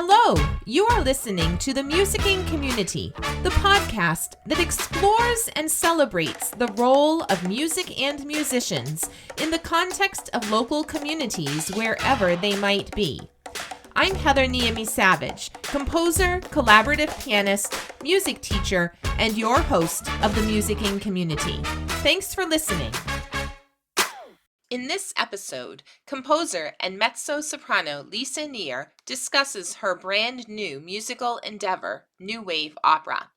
Hello, you are listening to the Musicking Community, the podcast that explores and celebrates the role of music and musicians in the context of local communities wherever they might be. I'm Heather Niemi Savage, composer, collaborative pianist, music teacher, and your host of the Musicking Community. Thanks for listening. In this episode, composer and mezzo-soprano Lisa Neher discusses her brand new musical endeavor, New Wave Opera.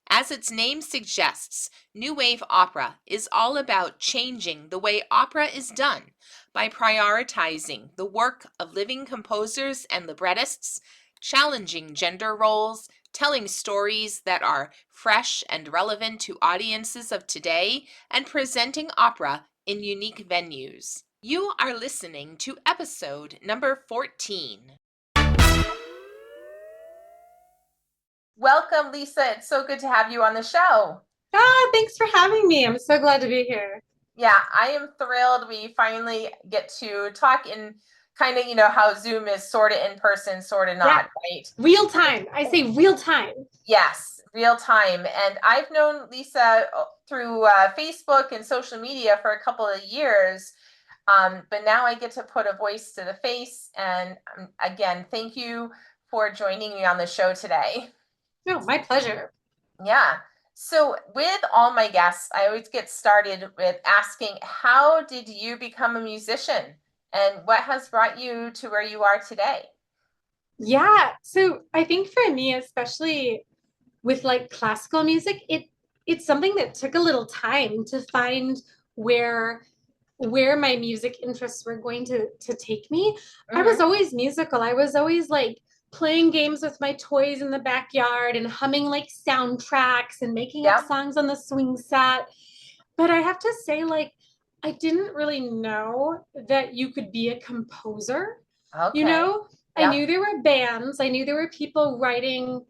As its name suggests, New Wave Opera is all about changing the way opera is done by prioritizing the work of living composers and librettists, challenging gender roles, telling stories that are fresh and relevant to audiences of today, and presenting opera in unique venues. You are listening to episode number 14. Welcome, Lisa. It's so good to have you on the show. Thanks for having me. I'm so glad to be here. Yeah, I am thrilled we finally get to talk in kind of, how Zoom is sort of in person, sort of not, right? Real time. I say real time. Yes, real time. And I've known Lisa through Facebook and social media for a couple of years. But now I get to put a voice to the face. And again, thank you for joining me on the show today. No, my pleasure. Yeah. So with all my guests, I always get started with asking, how did you become a musician? And what has brought you to where you are today? Yeah. So I think for me, especially with like classical music, it's something that took a little time to find where my music interests were going to take me. Mm-hmm. I was always musical. I was always like playing games with my toys in the backyard and humming like soundtracks and making up songs on the swing set. But I have to say, like, I didn't really know that you could be a composer. Okay. I knew there were bands. I knew there were people writing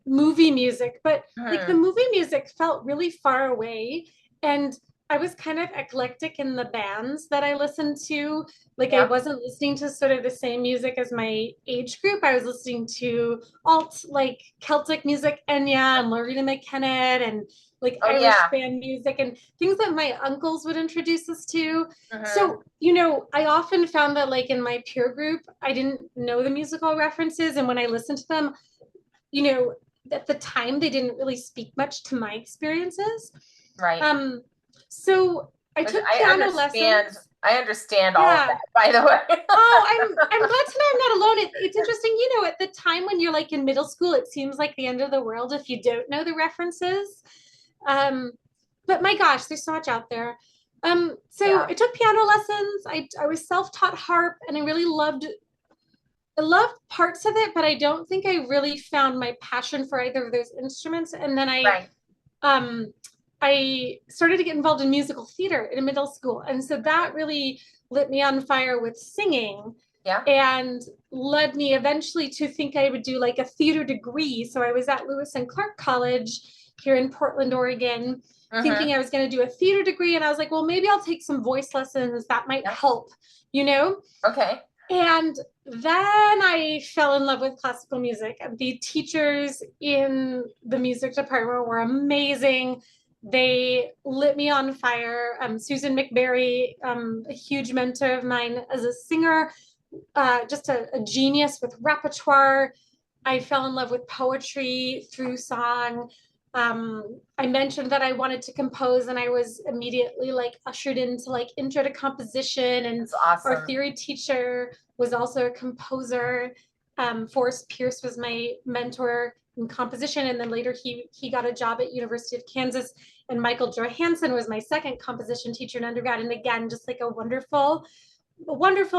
movie music, but like the movie music felt really far away. And I was kind of eclectic in the bands that I listened to. Like I wasn't listening to sort of the same music as my age group. I was listening to alt, like Celtic music, Enya and Lorena McKennitt, and like Irish band music and things that my uncles would introduce us to. So, I often found that like in my peer group, I didn't know the musical references. And when I listened to them, at the time, they didn't really speak much to my experiences. Right. So I took piano lessons. I understand all of that, by the way. I'm glad to know I'm not alone. It's interesting, at the time when you're like in middle school, it seems like the end of the world if you don't know the references. But my gosh, there's so much out there. I took piano lessons. I was self-taught harp, and I really loved parts of it, but I don't think I really found my passion for either of those instruments. And then I started to get involved in musical theater in middle school. And so that really lit me on fire with singing and led me eventually to think I would do like a theater degree. So I was at Lewis and Clark College here in Portland, Oregon, thinking I was going to do a theater degree. And I was like, well, maybe I'll take some voice lessons. That might help, Okay. And then I fell in love with classical music. The teachers in the music department were amazing. They lit me on fire. Susan McBary, a huge mentor of mine as a singer, just a genius with repertoire. I fell in love with poetry through song. I mentioned that I wanted to compose, and I was immediately like ushered into like intro to composition. And our theory teacher was also a composer. Forrest Pierce was my mentor in composition, and then later he got a job at University of Kansas. And Michael Johansson was my second composition teacher in undergrad. And again, just like a wonderful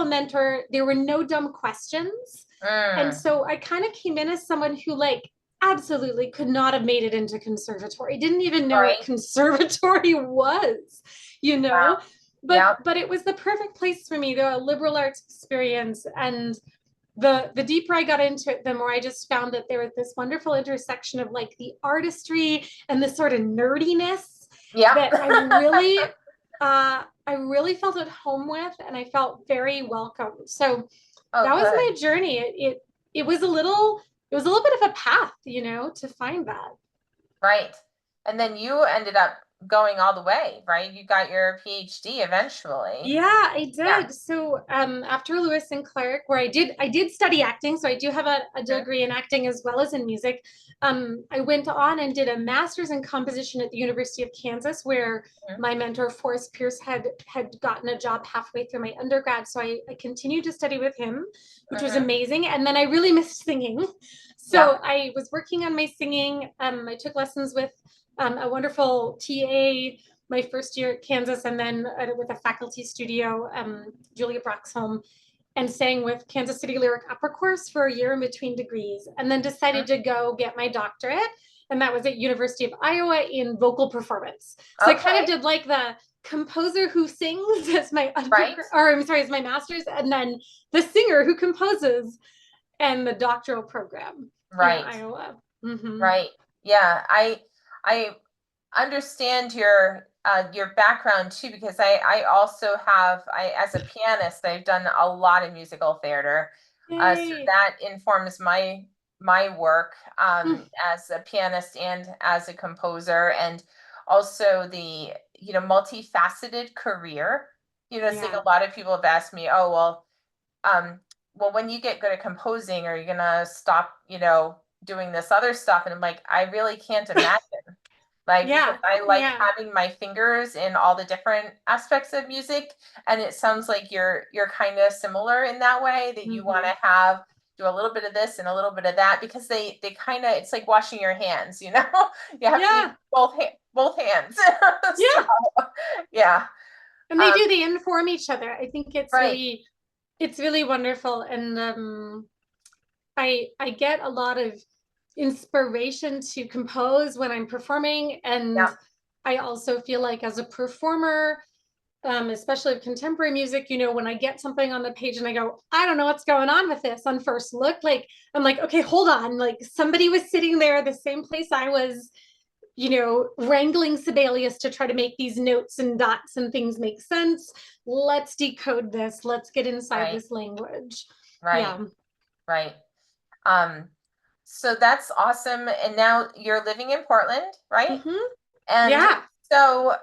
mentor. There were no dumb questions. And so I kind of came in as someone who like absolutely could not have made it into conservatory. Didn't even know what conservatory was, Wow. But it was the perfect place for me. The liberal arts experience, and the deeper I got into it, the more I just found that there was this wonderful intersection of like the artistry and the sort of nerdiness that I really felt at home with, and I felt very welcome. So that was my journey. it was a little bit of a path, you know, to find that. Right. And then you ended up going all the way, right? You got your PhD eventually. Yeah, I Yeah. did. So after Lewis and Clark, where I did study acting, so I do have a Mhm. degree in acting as well as in music. I went on and did a master's in composition at the University of Kansas, where Mhm. my mentor Forrest Pierce had gotten a job halfway through my undergrad. So I continued to study with him, which was Mhm. amazing. And then I really missed singing. Yeah. So I was working on my singing. I took lessons with a wonderful TA my first year at Kansas, and then with a faculty studio, Julia Broxholm, and sang with Kansas City Lyric Opera Course for a year in between degrees, and then decided Mhm. to go get my doctorate, and that was at University of Iowa in vocal performance. So I kind of Okay. did like the composer who sings as my Right. undergrad, or I'm sorry, as my master's, and then the singer who composes, and the doctoral program in Right. Iowa. Mm-hmm. Right. Yeah. I understand your background too, because I also have I as a pianist I've done a lot of musical theater, so Yay. that informs my work Mm, as a pianist and as a composer, and also the multifaceted career. It's like yeah. a lot of people have asked me, oh um well, when you get good at composing, are you gonna stop doing this other stuff? And I'm like, I really can't imagine, like, because Yeah. I like Yeah. having my fingers in all the different aspects of music. And it sounds like you're kind of similar in that way, that you want Mm-hmm. to have do a little bit of this and a little bit of that, because they kind of, it's like washing your hands, you have to use Yeah. both hands. So, Yeah. yeah. And they um do, they inform each other. I think right. it's really wonderful. And I get a lot of inspiration to compose when I'm performing. And Yeah. I also feel like as a performer, especially of contemporary music, when I get something on the page and I go, I don't know what's going on with this on first look, like I'm like, okay, hold on, like somebody was sitting there the same place I was, wrangling Sibelius to try to make these notes and dots and things make sense. Let's decode this. Let's get inside Right. this language. Right. Yeah. Right. um so that's awesome, and now you're living in Portland, right? Mm-hmm. And Yeah. so,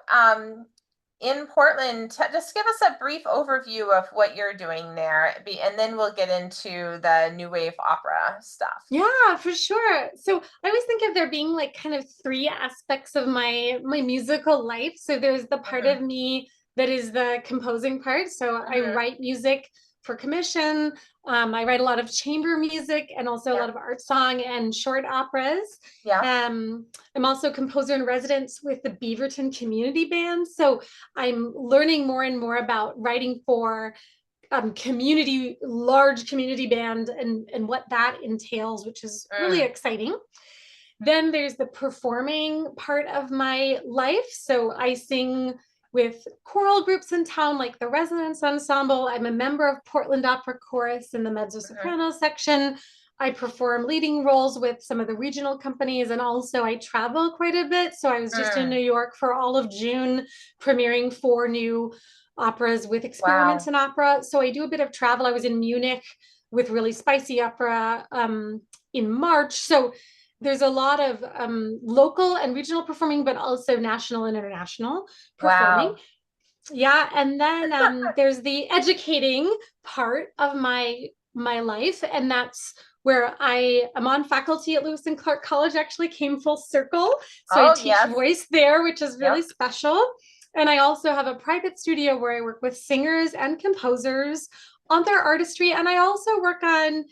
in Portland, just give us a brief overview of what you're doing there, and then we'll get into the new wave opera stuff. Yeah, for sure. So I always think of there being like kind of three aspects of my musical life. So there's the part Hmm. of me that is the composing part. So I Hmm. write music for commission. I write a lot of chamber music and also a Yeah. lot of art song and short operas. Yeah. I'm also composer in residence with the Beaverton Community Band. So I'm learning more and more about writing for large community band and what that entails, which is really Mm. exciting. Then there's the performing part of my life. So I sing with choral groups in town, like the Resonance Ensemble. I'm a member of Portland Opera Chorus in the Hmm. mezzo-soprano section. I perform leading roles with some of the regional companies, and also I travel quite a bit. So I was just in Mm. New York for all of June, premiering 4 new operas with experiments Wow. in opera. So I do a bit of travel. I was in Munich with really spicy opera in March. So there's a lot of local and regional performing, but also national and international performing. Wow. Yeah, and then there's the educating part of my life, and that's where I am on faculty at Lewis and Clark College. Actually, came full circle, so I Oh, teach yes. voice there, which is really Yep. special. And I also have a private studio where I work with singers and composers on their artistry, and I also work on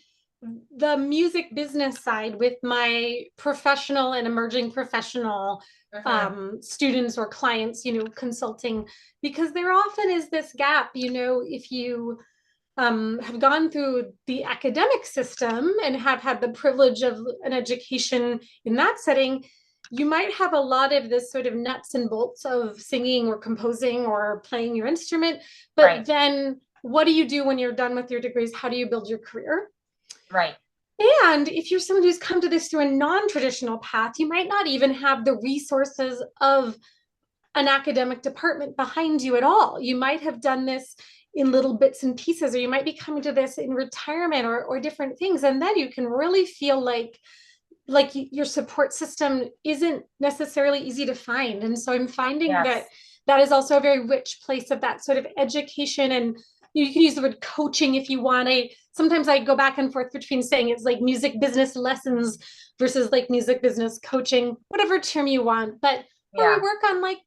the music business side with my professional and emerging professional Hmm. students or clients, consulting, because there often is this gap, if you have gone through the academic system and have had the privilege of an education in that setting, you might have a lot of this sort of nuts and bolts of singing or composing or playing your instrument. But Right. then what do you do when you're done with your degrees? How do you build your career? Right. And if you're someone who's come to this through a non-traditional path, you might not even have the resources of an academic department behind you at all. You might have done this in little bits and pieces, or you might be coming to this in retirement or different things. And then you can really feel like your support system isn't necessarily easy to find. And so I'm finding that Yes. that is also a very rich place of that sort of education. And you can use the word coaching if you want. Sometimes I go back and forth between saying it's like music business lessons versus like music business coaching, whatever term you want. But where we Yeah. work on like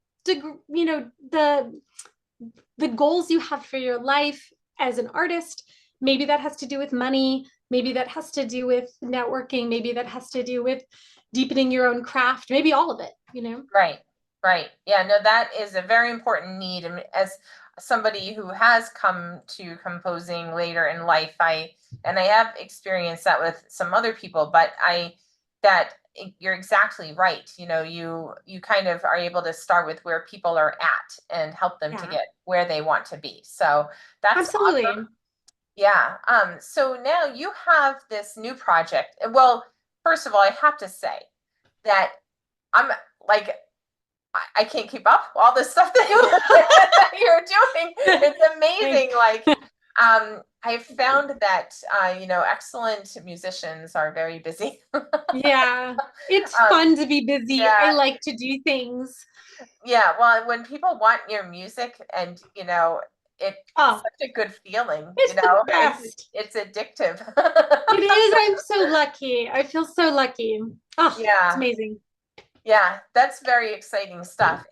the goals you have for your life as an artist. Maybe that has to do with money. Maybe that has to do with networking. Maybe that has to do with deepening your own craft. Maybe all of it. Right. Right. Yeah, no, that is a very important need. And as somebody who has come to composing later in life, I have experienced that with some other people, but you're exactly right. You kind of are able to start with where people are at and help them to Yeah, get where they want to be. So that's absolutely. awesome. Yeah. So now you have this new project. Well, first of all, I have to say that I'm like I can't keep up all this stuff that that you're doing. It's amazing. Like, I've found that excellent musicians are very busy. Yeah, it's Um, fun to be busy. I yeah, like to do things. yeah. Well, when people want your music, and it's Oh, such a good feeling. it's the best. It's addictive. It is. I'm so lucky. I feel so lucky. Oh, it's Yeah. amazing. Yeah, that's very exciting stuff.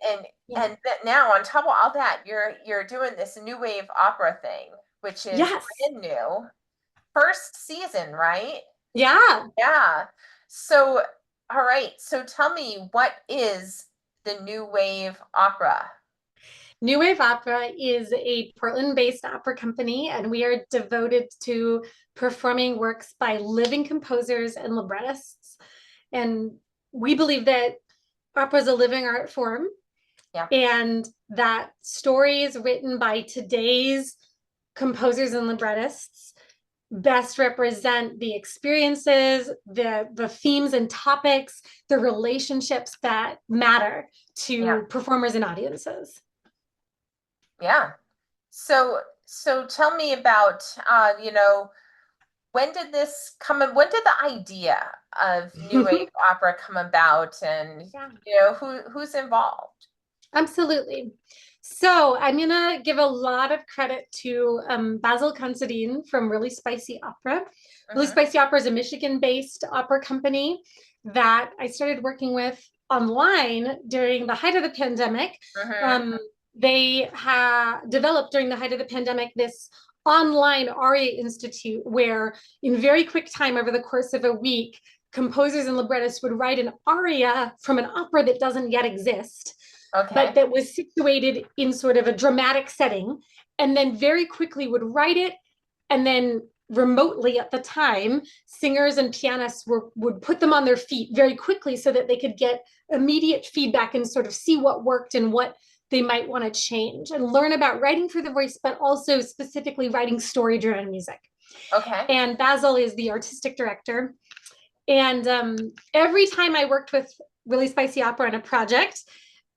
Yeah. And that now on top of all that, you're doing this new wave opera thing, which is Yes. brand new. First season, right? Yeah. Yeah. So, all right. So tell me, what is the new wave opera? New Wave Opera is a Portland-based opera company, and we are devoted to performing works by living composers and librettists. And we believe that opera is a living art form, Yeah. and that stories written by today's composers and librettists best represent the experiences, the themes and topics, the relationships that matter Yeah. to performers and audiences. Yeah. So tell me about when did this come in? When did the idea of new wave opera come about, and Yeah. who's involved? Absolutely. So I'm gonna give a lot of credit to Basil Considine from Really Spicy Opera. Really Mm-hmm. Spicy Opera is a Michigan-based opera company that I started working with online during the height of the pandemic. Mm-hmm. Um, they developed during the height of the pandemic this online aria institute where in very quick time over the course of a week, composers and librettists would write an aria from an opera that doesn't yet exist, but Okay. that was situated in sort of a dramatic setting, and then very quickly would write it, and then remotely at the time, singers and pianists would put them on their feet very quickly so that they could get immediate feedback and sort of see what worked and what they might want to change and learn about writing for the voice, but also specifically writing story-driven music. Okay. And Basil is the artistic director. And every time I worked with Really Spicy Opera on a project,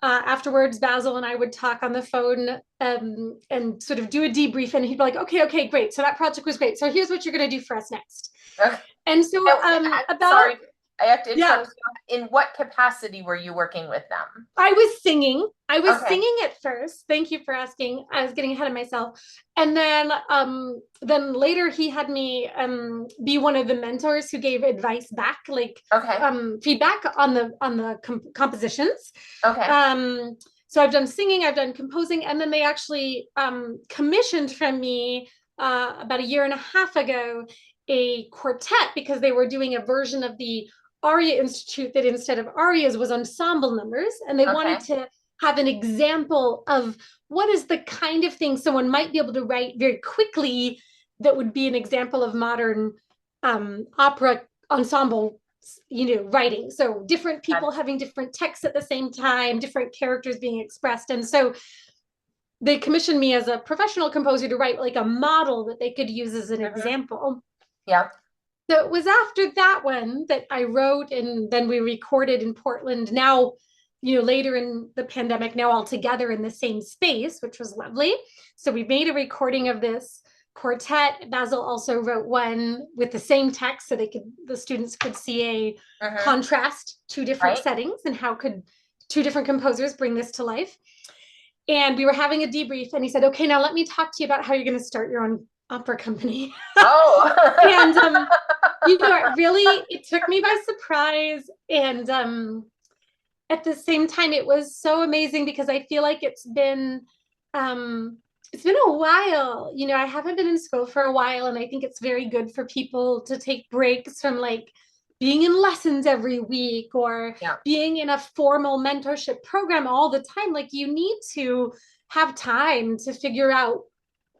afterwards, Basil and I would talk on the phone and sort of do a debrief. And he'd be like, okay, great. So that project was great. So here's what you're going to do for us next. Okay. And so Sorry, I have to yeah, interrupt. In what capacity were you working with them? I was singing. I was Okay. singing at first. Thank you for asking. I was getting ahead of myself. And then later he had me be one of the mentors who gave advice back, like Okay. feedback on the compositions. Okay. So I've done singing, I've done composing, and then they actually commissioned from me about a year and a half ago a quartet because they were doing a version of the Aria Institute that instead of arias was ensemble numbers, and they wanted to have an example of what is the kind of thing someone might be able to write very quickly that would be an example of modern opera ensemble writing. So different people having different texts at the same time, different characters being expressed. And so they commissioned me as a professional composer to write like a model that they could use as an example. Yeah. So it was after that one that I wrote, and then we recorded in Portland. Now later in the pandemic, now all together in the same space, which was lovely. So we made a recording of this quartet. Basil also wrote one with the same text so the students could see a contrast, two different settings, and how could two different composers bring this to life. And we were having a debrief, and he said, okay, now let me talk to you about how you're going to start your own opera company. Oh. And it took me by surprise. And at the same time, it was so amazing because I feel like it's been a while. I haven't been in school for a while, and I think it's very good for people to take breaks from like being in lessons every week or being in a formal mentorship program all the time. Like, you need to have time to figure out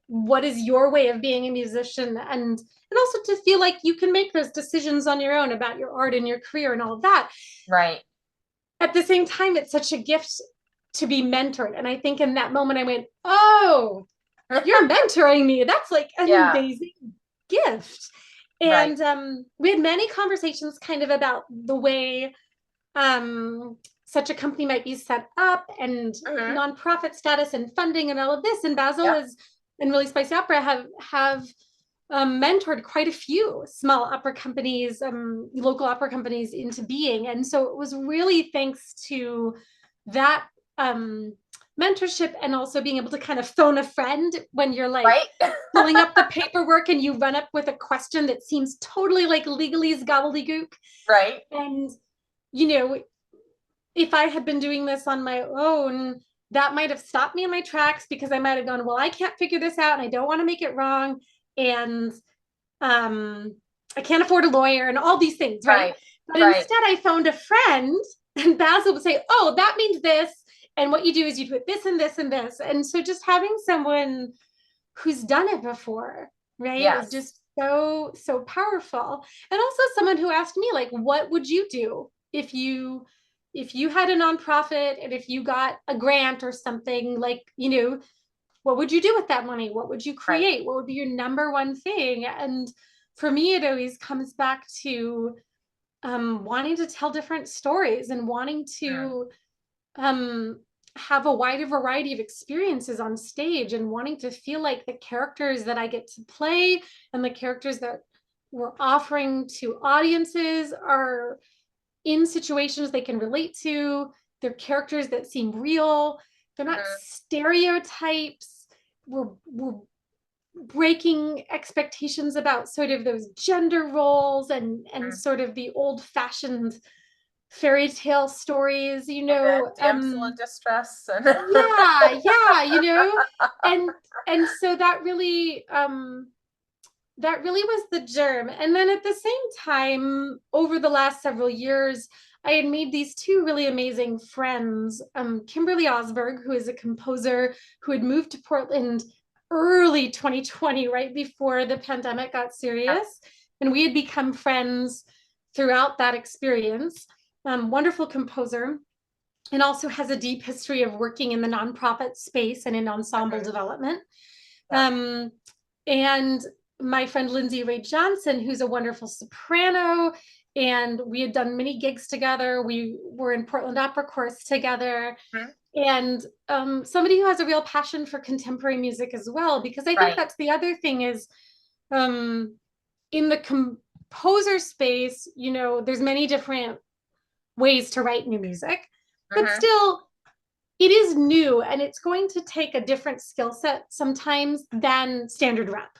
what is your way of being a musician, and also to feel like you can make those decisions on your own about your art and your career and all of that. Right. At the same time, it's such a gift to be mentored. And I think in that moment I went, oh, you're mentoring me. That's like an amazing gift. And we had many conversations kind of about the way such a company might be set up, and nonprofit status and funding and all of this. And Basil and Really Spicy Opera have mentored quite a few small opera companies, local opera companies into being. And so it was really thanks to that mentorship, and also being able to kind of phone a friend when you're like filling up the paperwork and you run up with a question that seems totally like legalese gobbledygook. Right. And, if I had been doing this on my own, that might have stopped me in my tracks, because I might have gone, well, I can't figure this out and I don't want to make it wrong. And I can't afford a lawyer and all these things. Right. But instead I phoned a friend, and Basil would say, oh, that means this. And what you do is you put this and this and this. And so just having someone who's done it before, is just so, so powerful. And also someone who asked me, like, what would you do if you had a nonprofit and if you got a grant or something, like, what would you do with that money? What would you create? What would be your number one thing? And for me, it always comes back to wanting to tell different stories and wanting to have a wider variety of experiences on stage, and wanting to feel like the characters that I get to play and the characters that we're offering to audiences are in situations they can relate to. They're characters that seem real. They're not stereotypes. We're breaking expectations about sort of those gender roles and sort of the old-fashioned fairy tale stories, damsel in distress. And and so that really was the germ. And then at the same time, over the last several years, I had made these two really amazing friends. Kimberly Osberg, who is a composer who had moved to Portland early 2020, right before the pandemic got serious. And we had become friends throughout that experience. Wonderful composer, and also has a deep history of working in the nonprofit space and in ensemble development. And my friend Lindsay Ray Johnson, who's a wonderful soprano, and we had done many gigs together. We were in Portland Opera Course together. And somebody who has a real passion for contemporary music as well, because I think that's the other thing is in the composer space, there's many different ways to write new music, but still it is new, and it's going to take a different skill set sometimes than standard rap.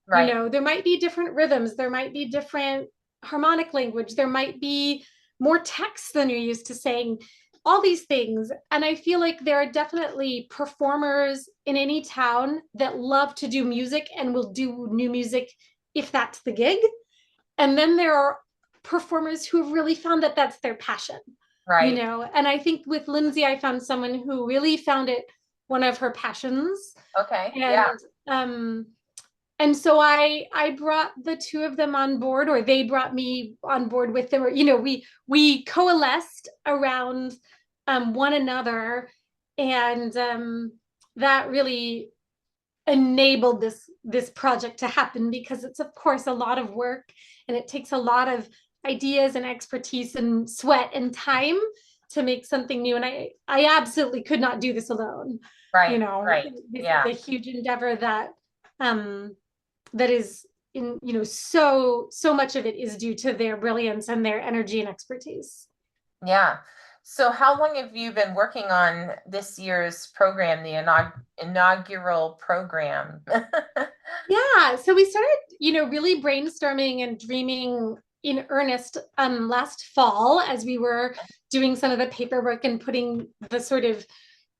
There might be different rhythms, there might be different harmonic language, there might be more text than you're used to saying, all these things. And I feel like there are definitely performers in any town that love to do music and will do new music if that's the gig. And then there are performers who have really found that that's their passion. And I think with Lindsay, I found someone who really found it one of her passions. And so I brought the two of them on board, or they brought me on board with them, or we coalesced around one another, and that really enabled this project to happen, because it's of course a lot of work, and it takes a lot of ideas and expertise and sweat and time to make something new. And I absolutely could not do this alone. Right. You know, Right. this Yeah. is a huge endeavor that that is in, you know, so much of it is due to their brilliance and their energy and expertise. Yeah. So how long have you been working on this year's program, the inaugural program? Yeah, so we started, you know, really brainstorming and dreaming in earnest last fall as we were doing some of the paperwork and putting the sort of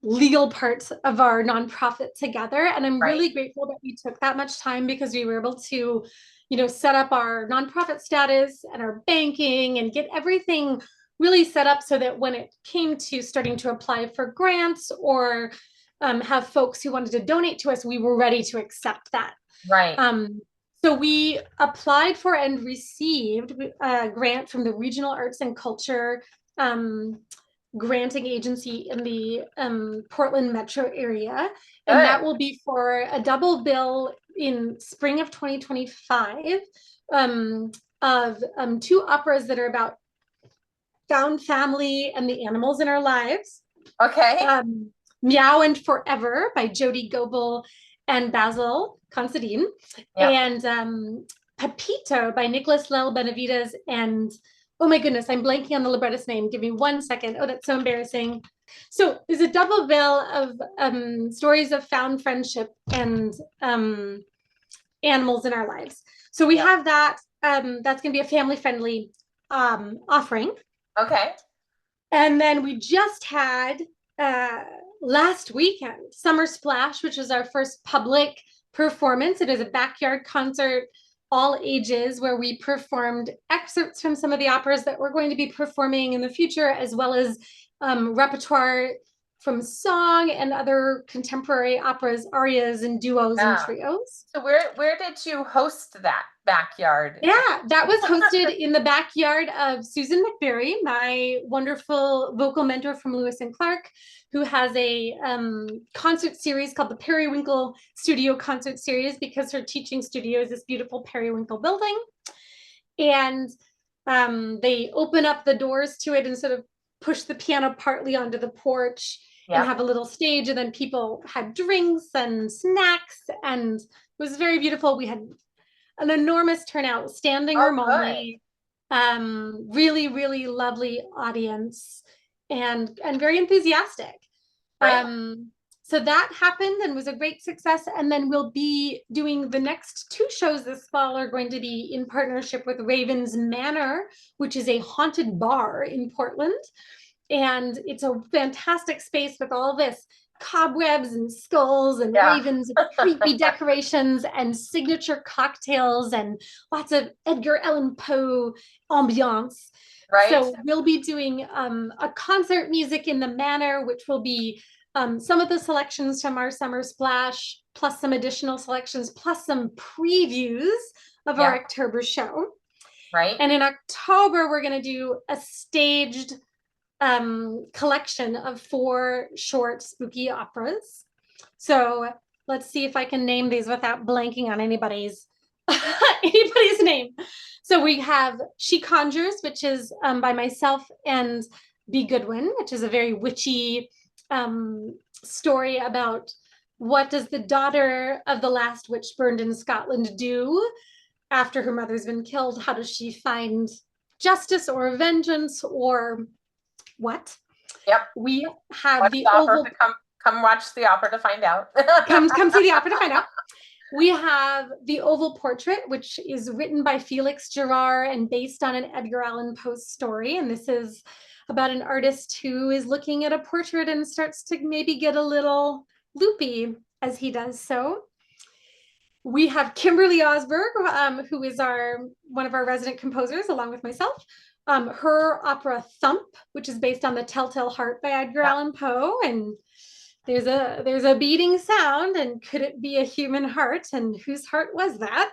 legal parts of our nonprofit together. And I'm Right. really grateful that we took that much time because we were able to, you know, set up our nonprofit status and our banking and get everything really set up so that when it came to starting to apply for grants or have folks who wanted to donate to us, we were ready to accept that. Right. So we applied for and received a grant from the Regional Arts and Culture granting agency in the Portland metro area. And that will be for a double bill in spring of 2025 of two operas that are about found family and the animals in our lives. Okay. Meow and Forever by Jody Goebel and Basil Considine. Yep. And Pepito by Nicholas Lel Benavides and, oh my goodness, I'm blanking on the librettist name. Give me 1 second. Oh, that's so embarrassing. So there's a double bill of stories of found friendship and animals in our lives. So we have that. That's going to be a family-friendly offering. Okay. And then we just had last weekend Summer Splash, which was our first public performance. It is a backyard concert, all ages, where we performed excerpts from some of the operas that we're going to be performing in the future, as well as repertoire from song and other contemporary operas, arias and duos and trios. So where did you host that backyard? Yeah, that was hosted in the backyard of Susan McBerry, my wonderful vocal mentor from Lewis and Clark, who has a concert series called the Periwinkle Studio Concert Series because her teaching studio is this beautiful periwinkle building. And they open up the doors to it and sort of push the piano partly onto the porch and have a little stage, and then people had drinks and snacks, and it was very beautiful. We had an enormous turnout, standing room only. Really, really lovely audience, and very enthusiastic. Right. So that happened and was a great success. And then we'll be doing the next two shows this fall are going to be in partnership with Raven's Manor, which is a haunted bar in Portland. And it's a fantastic space with all this cobwebs and skulls and ravens and creepy decorations and signature cocktails and lots of Edgar Allan Poe ambiance. Right. So we'll be doing a concert music in the manor, which will be some of the selections from our Summer Splash, plus some additional selections, plus some previews of our October show. Right. And in October, we're going to do a staged collection of 4 short spooky operas. So let's see if I can name these without blanking on anybody's name. So we have She Conjures, which is by myself and B. Goodwin, which is a very witchy story about what does the daughter of the last witch burned in Scotland do after her mother's been killed? How does she find justice or vengeance or what? Yep. We have watch the Oval. Come watch the opera to find out. come see the opera to find out. We have The Oval Portrait, which is written by Felix Gerard and based on an Edgar Allan Poe story. And this is about an artist who is looking at a portrait and starts to maybe get a little loopy as he does so. We have Kimberly Osberg, who is one of our resident composers, along with myself. Her opera Thump, which is based on The Telltale Heart by Edgar Allan Poe, and there's a beating sound, and could it be a human heart, and whose heart was that?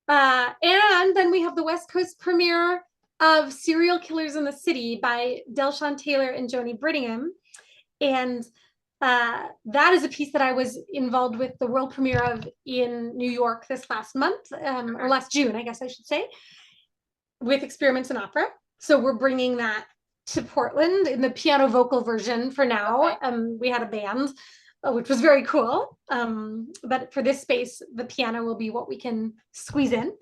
And then we have the West Coast premiere of Serial Killers in the City by Delshawn Taylor and Joni Brittingham, and that is a piece that I was involved with the world premiere of in New York this last month, or last June, I guess I should say, with Experiments in Opera. So we're bringing that to Portland in the piano vocal version for now. Okay. We had a band, which was very cool. But for this space, the piano will be what we can squeeze in.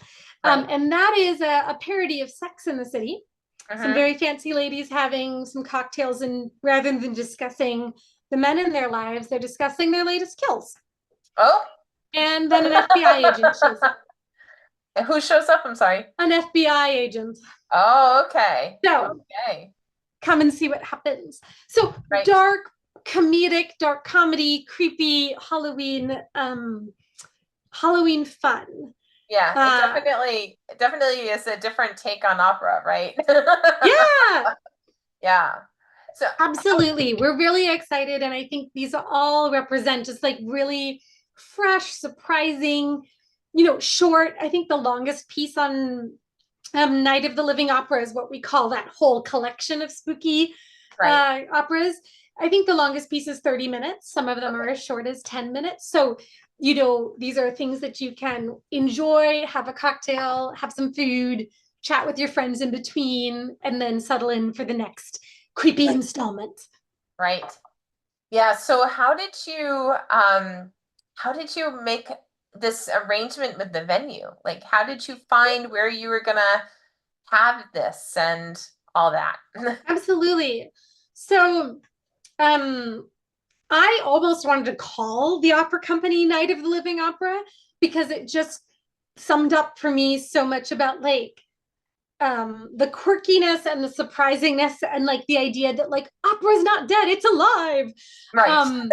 Right. And that is a parody of Sex in the City. Some Mm-hmm. very fancy ladies having some cocktails, and rather than discussing the men in their lives, they're discussing their latest kills. Oh. And then an FBI agent shows up. And who shows up? I'm sorry. An FBI agent. Oh, okay. So Okay. come and see what happens. So Right. dark comedic, dark comedy, creepy Halloween fun. Yeah, it definitely is a different take on opera, right? Yeah, Yeah. So absolutely. We're really excited, and I think these all represent just like really fresh, surprising, short. I think the longest piece on Night of the Living Opera is what we call that whole collection of spooky right. operas. I think the longest piece is 30 minutes. Some of them are as short as 10 minutes. So, these are things that you can enjoy, have a cocktail, have some food, chat with your friends in between, and then settle in for the next creepy installment. Right. Yeah, so how did you make this arrangement with the venue? Like how did you find where you were gonna have this and all that? Absolutely. So, um, I almost wanted to call the opera company Night of the Living Opera because it just summed up for me so much about like the quirkiness and the surprisingness and like the idea that like opera is not dead, it's alive. Right.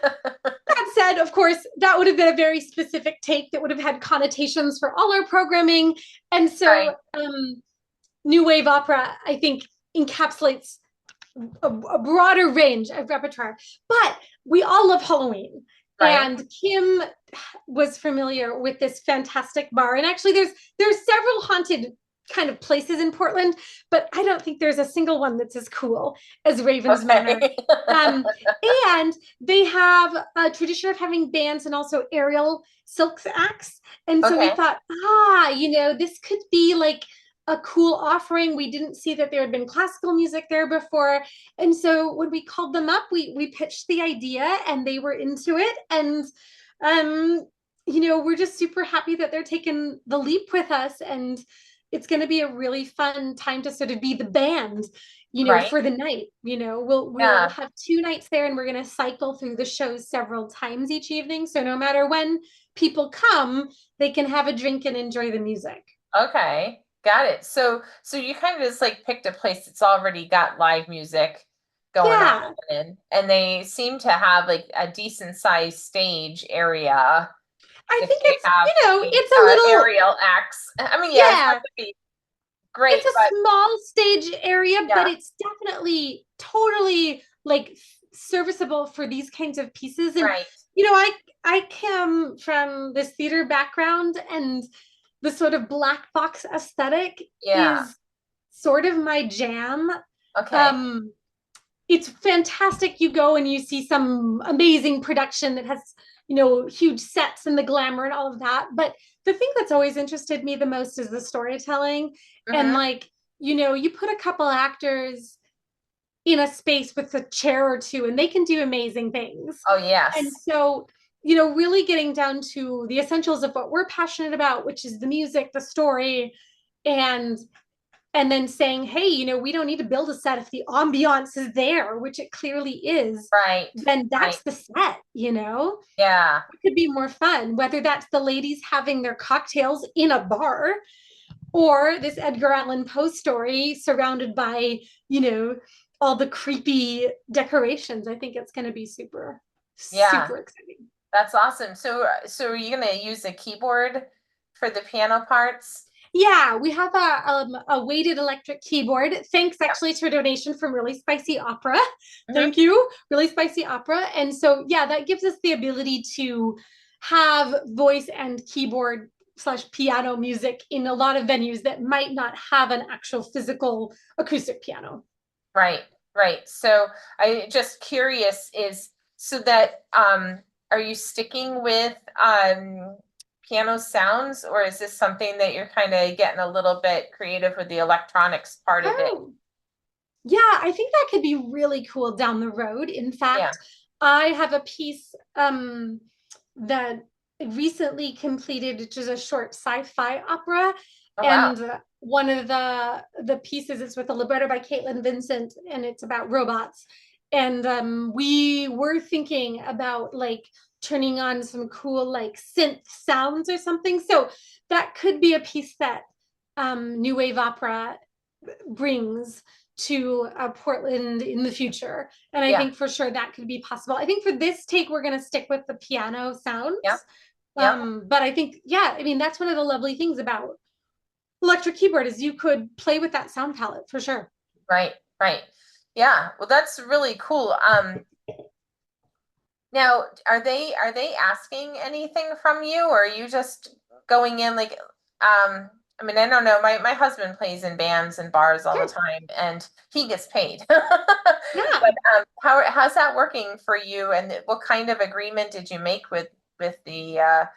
That said, of course, that would have been a very specific take that would have had connotations for all our programming. And so Right. New Wave Opera, I think, encapsulates a broader range of repertoire. But we all love Halloween. Right. And Kim was familiar with this fantastic bar. And actually, there's several haunted kind of places in Portland, but I don't think there's a single one that's as cool as Raven's Manor. Okay. And they have a tradition of having bands and also aerial silks acts. And so we Okay. thought, this could be like a cool offering. We didn't see that there had been classical music there before. And so when we called them up, we pitched the idea and they were into it. And we're just super happy that they're taking the leap with us. And it's going to be a really fun time to sort of be the band, Right. for the night. We'll Yeah. have 2 nights there, and we're going to cycle through the shows several times each evening. So no matter when people come, they can have a drink and enjoy the music. Okay. Got it. So you kind of just like picked a place that's already got live music going on Yeah. and they seem to have like a decent sized stage area I if think they it's, have the it's a little, aerial acts. I mean, yeah, it's not yeah, to be great, it's a but small stage area, but yeah, it's definitely totally like serviceable for these kinds of pieces. And, right. I come from this theater background, and the sort of black box aesthetic Yeah. is sort of my jam. Okay. Um, it's fantastic. You go and you see some amazing production that has, huge sets and the glamour and all of that. But the thing that's always interested me the most is the storytelling. And Mm-hmm. like, you put a couple actors in a space with a chair or two and they can do amazing things. Oh, And yes. so, really getting down to the essentials of what we're passionate about, which is the music, the story, and then saying, hey, we don't need to build a set if the ambiance is there, which it clearly is, Right. then Right. that's the set. Yeah. It could be more fun, whether that's the ladies having their cocktails in a bar or this Edgar Allan Poe story surrounded by, all the creepy decorations. I think it's going to be super, Yeah. super exciting. That's awesome. So are you gonna use a keyboard for the piano parts? Yeah, we have a weighted electric keyboard. Thanks actually to a donation from Really Spicy Opera. Mhm. Thank you, Really Spicy Opera. And so, yeah, that gives us the ability to have voice and keyboard slash piano music in a lot of venues that might not have an actual physical acoustic piano. Right, right. So I just curious is so that are you sticking with piano sounds or is this something that you're kind of getting a little bit creative with the electronics part of it? Oh, Yeah, I think that could be really cool down the road. In Yeah. fact, I have a piece that recently completed, which is a short sci-fi opera. Oh, wow. And one of the pieces is with a libretto by Caitlin Vincent, and it's about robots. And we were thinking about like turning on some cool like synth sounds or something. So that could be a piece that New Wave Opera brings to Portland in the future. And I Yeah. think for sure that could be possible. I think for this take, we're going to stick with the piano Yep. sounds. Yep. But I think, yeah, I mean, that's one of the lovely things about electric keyboard is you could play with that sound palette for sure. Right. Right. Yeah. Well, that's really cool. Now, are they asking anything from you, or are you just going in like I mean, I don't know. My husband plays in bands and bars all the Sure. time and he gets paid. Yeah. But how's that working for you, and what kind of agreement did you make with the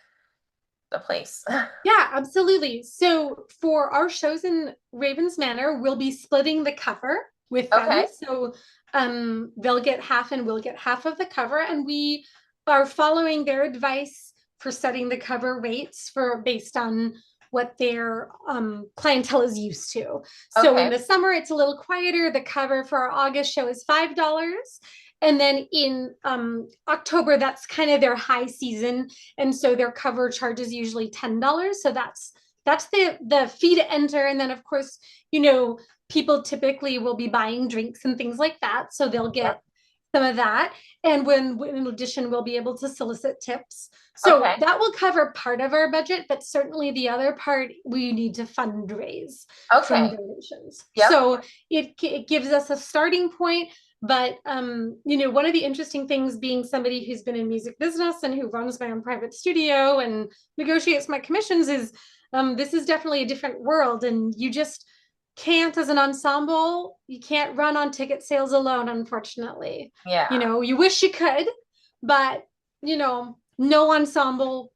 place? Yeah, absolutely. So for our shows in Ravens Manor, we'll be splitting the cover with them. Okay. So they'll get half and we'll get half of the cover. And we are following their advice for setting the cover rates for based on what their clientele is used to. So in Okay. the summer, it's a little quieter. The cover for our August show is $5. And then in October, that's kind of their high season, and so their cover charge is usually $10. So that's the fee to enter. And then of course, you know, people typically will be buying drinks and things like that, so they'll Yep. get some of that. And when in addition, we'll be able to solicit tips. So Okay. that will cover part of our budget, but certainly the other part we need to fundraise from Okay. donations. Yep. So it gives us a starting point. But you know, one of the interesting things, being somebody who's been in music business and who runs my own private studio and negotiates my commissions, is this is definitely a different world, and you just can't, as an ensemble, you can't run on ticket sales alone, unfortunately. You Yeah. know, you wish you could, but you know, no ensemble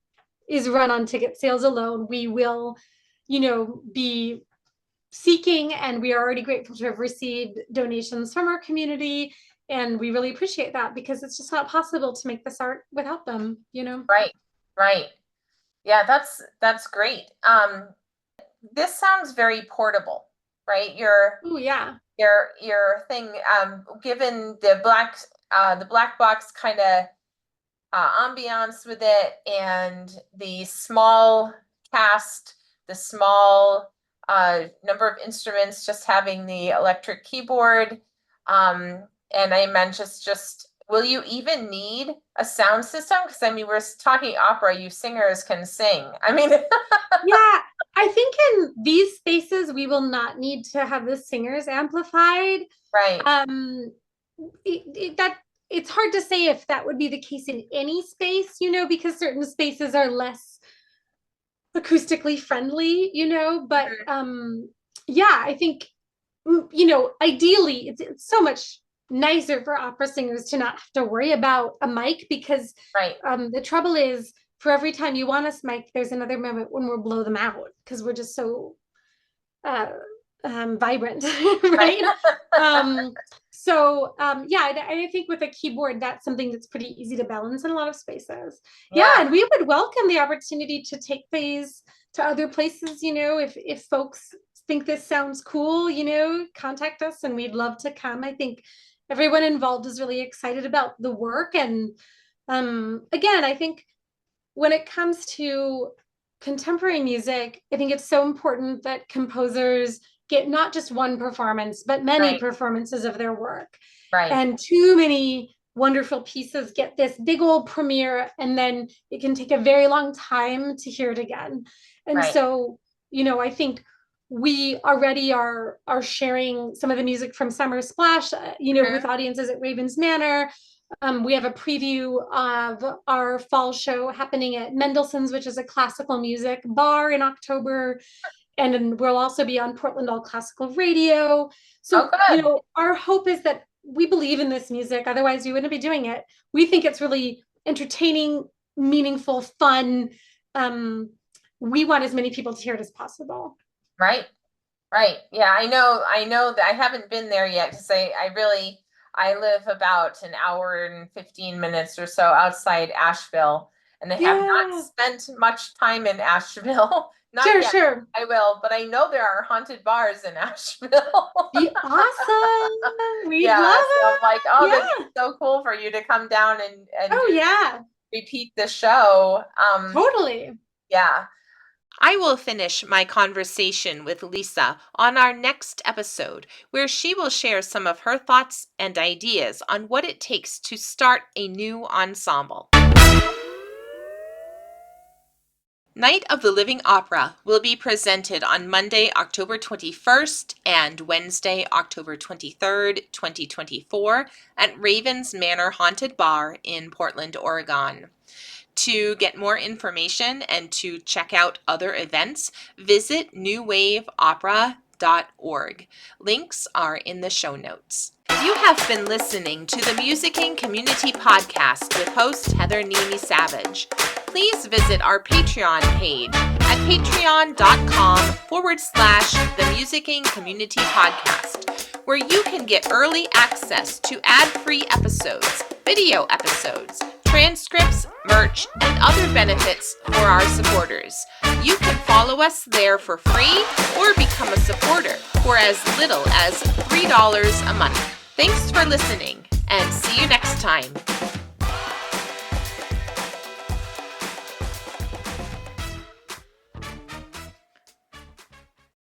is run on ticket sales alone. We will, you know, be seeking, and we are already grateful to have received donations from our community, and we really appreciate that because it's just not possible to make this art without them, you know. Right. Right. Yeah, that's great. This sounds very portable, right? Oh yeah. Your thing, given the black box kind of ambiance with it, and the small cast, the small number of instruments, just having the electric keyboard. And I meant just will you even need a sound system? Because I mean, we're talking opera, you singers can sing. I mean, Yeah, I think in these spaces we will not need to have the singers amplified. right, um that it's hard to say if that would be the case in any space, you know, because certain spaces are less acoustically friendly, you know. But mhm, yeah, I think you know, ideally it's so much nicer for opera singers to not have to worry about a mic, because right, the trouble is, for every time you want us mic, there's another moment when we'll blow them out because we're just so uh, vibrant, right. right? Um, yeah, I think with a keyboard, that's something that's pretty easy to balance in a lot of spaces. Yeah, Yeah, and we would welcome the opportunity to take these to other places. You know, if folks think this sounds cool, you know, contact us and we'd love to come. I think everyone involved is really excited about the work. And again, I think when it comes to contemporary music, I think it's so important that composers get not just one performance, but many right, performances of their work. right, And too many wonderful pieces get this big old premiere, and then it can take a very long time to hear it again. And right. so, you know, I think we already are sharing some of the music from Summer Splash, you know, with Mhm. audiences at Ravens Manor. We have a preview of our fall show happening at Mendelssohn's, which is a classical music bar, in October. And then we'll also be on Portland All Classical Radio. Oh, So, you good. know, our hope is that we believe in this music. Otherwise, we wouldn't be doing it. We think it's really entertaining, meaningful, fun. Um, we want as many people to hear it as possible. Right, Right. Yeah, I know that I haven't been there yet because I live about an hour and 15 minutes or so outside Asheville, and I have not Yeah. spent much time in Asheville. Not Sure, yet. sure. I will, but I know there are haunted bars in Asheville. Be awesome. We'd Yeah, love so I'm like, oh, that'd it. be so cool for you to come down and Oh, do yeah. repeat the show. Totally. Yeah. I will finish my conversation with Lisa on our next episode, where she will share some of her thoughts and ideas on what it takes to start a new ensemble. Night of the Living Opera will be presented on Monday, October 21st and Wednesday, October 23rd, 2024 at Ravens Manor Haunted Bar in Portland, Oregon. To get more information and to check out other events, visit newwaveopera.org. Links are in the show notes. You have been listening to the Musicking Community Podcast with host Heather Neeme Savage. Please visit our Patreon page at patreon.com/the Musicking Community Podcast, where you can get early access to ad-free episodes, video episodes, transcripts, merch, and other benefits for our supporters. You can follow us there for free or become a supporter for as little as $3 a month. Thanks for listening, and see you next time.